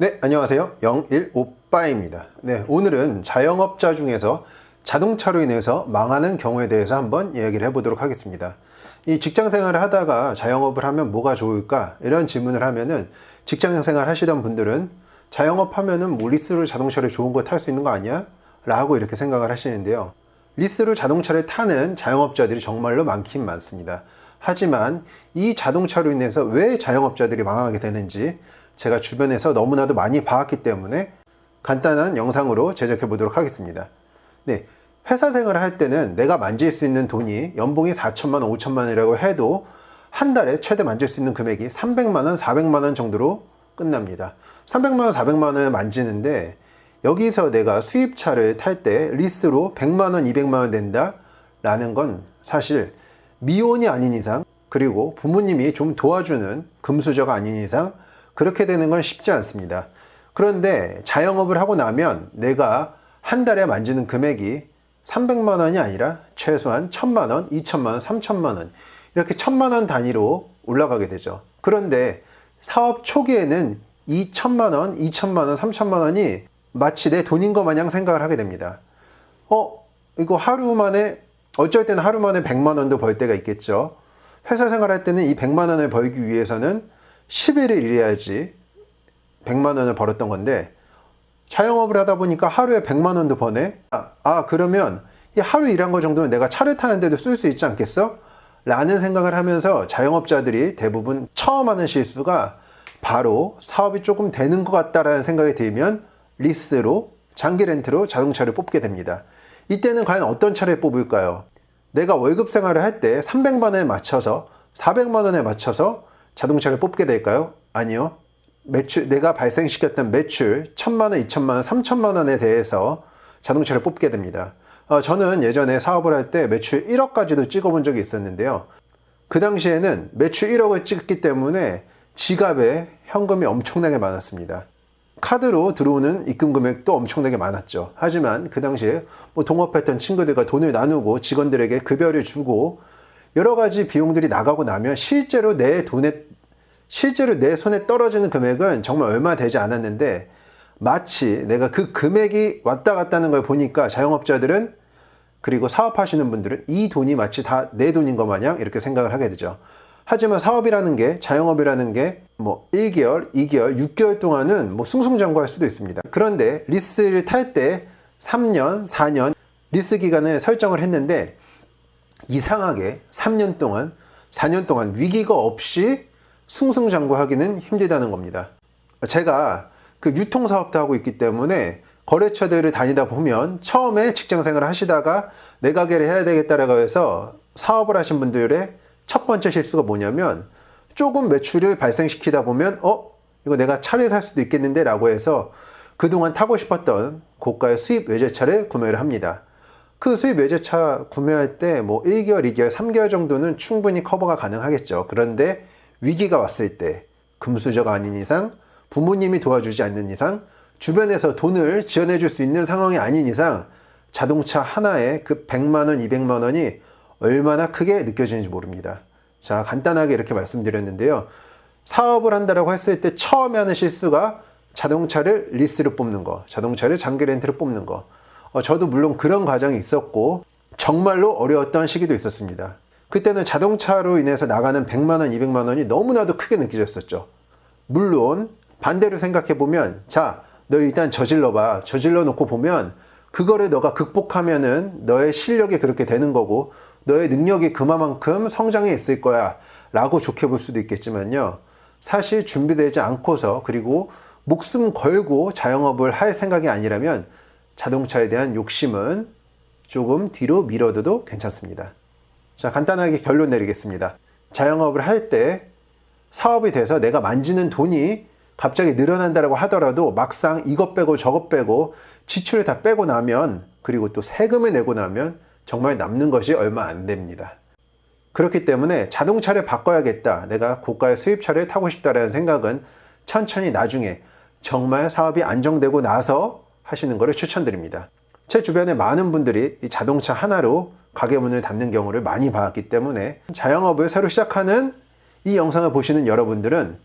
네, 안녕하세요. 01오빠입니다. 네, 오늘은 자영업자 중에서 자동차로 인해서 망하는 경우에 대해서 한번 이야기를 해보도록 하겠습니다. 이 직장 생활을 하다가 자영업을 하면 뭐가 좋을까? 이런 질문을 하면은 직장 생활 하시던 분들은 자영업 하면은 뭐 리스로 자동차를 좋은 거 탈 수 있는 거 아니야? 라고 이렇게 생각을 하시는데요. 리스로 자동차를 타는 자영업자들이 정말로 많긴 많습니다. 하지만 이 자동차로 인해서 왜 자영업자들이 망하게 되는지 제가 주변에서 너무나도 많이 봐왔기 때문에 간단한 영상으로 제작해 보도록 하겠습니다. 네, 회사 생활을 할 때는 내가 만질 수 있는 돈이 연봉이 4천만 원, 5천만 원이라고 해도 한 달에 최대 만질 수 있는 금액이 300만 원, 400만 원 정도로 끝납니다. 300만 원, 400만 원을 만지는데 여기서 내가 수입차를 탈 때 리스로 100만 원, 200만 원 낸다? 라는 건 사실 미혼이 아닌 이상, 그리고 부모님이 좀 도와주는 금수저가 아닌 이상 그렇게 되는 건 쉽지 않습니다. 그런데 자영업을 하고 나면 내가 한 달에 만지는 금액이 300만 원이 아니라 최소한 1000만 원, 2000만 원, 3000만 원 이렇게 1000만 원 단위로 올라가게 되죠. 그런데 사업 초기에는 이 1000만 원, 2000만 원, 3000만 원이 마치 내 돈인 것 마냥 생각을 하게 됩니다. 이거 하루 만에 어쩔 때는 하루 만에 100만 원도 벌 때가 있겠죠. 회사 생활할 때는 이 100만 원을 벌기 위해서는 10일을 일해야지 100만 원을 벌었던 건데 자영업을 하다 보니까 하루에 100만 원도 버네? 그러면 이 하루 일한 거 정도면 내가 차를 타는데도 쓸 수 있지 않겠어? 라는 생각을 하면서 자영업자들이 대부분 처음 하는 실수가 바로 사업이 조금 되는 것 같다라는 생각이 들면 리스로 장기 렌트로 자동차를 뽑게 됩니다. 이때는 과연 어떤 차를 뽑을까요? 내가 월급 생활을 할 때 300만 원에 맞춰서 400만 원에 맞춰서 자동차를 뽑게 될까요? 아니요. 내가 발생시켰던 매출 1000만 원, 2000만 원, 3000만 원에 대해서 자동차를 뽑게 됩니다. 저는 예전에 사업을 할 때 매출 1억까지도 찍어본 적이 있었는데요. 그 당시에는 매출 1억을 찍기 때문에 지갑에 현금이 엄청나게 많았습니다. 카드로 들어오는 입금 금액도 엄청나게 많았죠. 하지만 그 당시에 동업했던 친구들과 돈을 나누고 직원들에게 급여를 주고 여러 가지 비용들이 나가고 나면 실제로 내 손에 떨어지는 금액은 정말 얼마 되지 않았는데 마치 내가 그 금액이 왔다 갔다는 걸 보니까 자영업자들은 그리고 사업하시는 분들은 이 돈이 마치 다 내 돈인 것 마냥 이렇게 생각을 하게 되죠. 하지만 사업이라는 게 자영업이라는 게 1개월, 2개월, 6개월 동안은 승승장구할 수도 있습니다. 그런데 리스를 탈 때 3년, 4년 리스 기간을 설정을 했는데 이상하게 3년 동안, 4년 동안 위기가 없이 승승장구하기는 힘들다는 겁니다. 제가 그 유통사업도 하고 있기 때문에 거래처들을 다니다 보면 처음에 직장생활을 하시다가 내 가게를 해야 되겠다라고 해서 사업을 하신 분들의 첫 번째 실수가 뭐냐면 조금 매출을 발생시키다 보면 이거 내가 차를 살 수도 있겠는데 라고 해서 그동안 타고 싶었던 고가의 수입 외제차를 구매를 합니다. 그 수입 외제차 구매할 때 1개월, 2개월, 3개월 정도는 충분히 커버가 가능하겠죠. 그런데 위기가 왔을 때 금수저가 아닌 이상, 부모님이 도와주지 않는 이상, 주변에서 돈을 지원해 줄 수 있는 상황이 아닌 이상 자동차 하나에 그 100만 원, 200만 원이 얼마나 크게 느껴지는지 모릅니다. 자, 간단하게 이렇게 말씀드렸는데요. 사업을 한다라고 했을 때 처음에 하는 실수가 자동차를 리스로 뽑는 거, 자동차를 장기 렌트로 뽑는 거. 저도 물론 그런 과정이 있었고 정말로 어려웠던 시기도 있었습니다. 그때는 자동차로 인해서 나가는 100만 원, 200만 원이 너무나도 크게 느껴졌었죠. 물론 반대로 생각해보면 자, 너 일단 저질러봐. 저질러 놓고 보면 그거를 너가 극복하면은 너의 실력이 그렇게 되는 거고 너의 능력이 그만큼 성장해 있을 거야 라고 좋게 볼 수도 있겠지만요. 사실 준비되지 않고서 그리고 목숨 걸고 자영업을 할 생각이 아니라면 자동차에 대한 욕심은 조금 뒤로 미뤄둬도 괜찮습니다. 자, 간단하게 결론 내리겠습니다. 자영업을 할 때 사업이 돼서 내가 만지는 돈이 갑자기 늘어난다고 하더라도 막상 이것 빼고 저것 빼고 지출을 다 빼고 나면 그리고 또 세금을 내고 나면 정말 남는 것이 얼마 안 됩니다. 그렇기 때문에 자동차를 바꿔야겠다. 내가 고가의 수입차를 타고 싶다라는 생각은 천천히 나중에 정말 사업이 안정되고 나서 하시는 것을 추천드립니다. 제 주변에 많은 분들이 이 자동차 하나로 가게 문을 닫는 경우를 많이 봤기 때문에 자영업을 새로 시작하는 이 영상을 보시는 여러분들은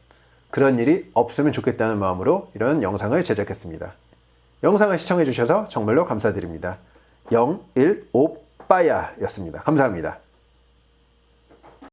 그런 일이 없으면 좋겠다는 마음으로 이런 영상을 제작했습니다. 영상을 시청해 주셔서 정말로 감사드립니다. 015빠야 였습니다. 감사합니다.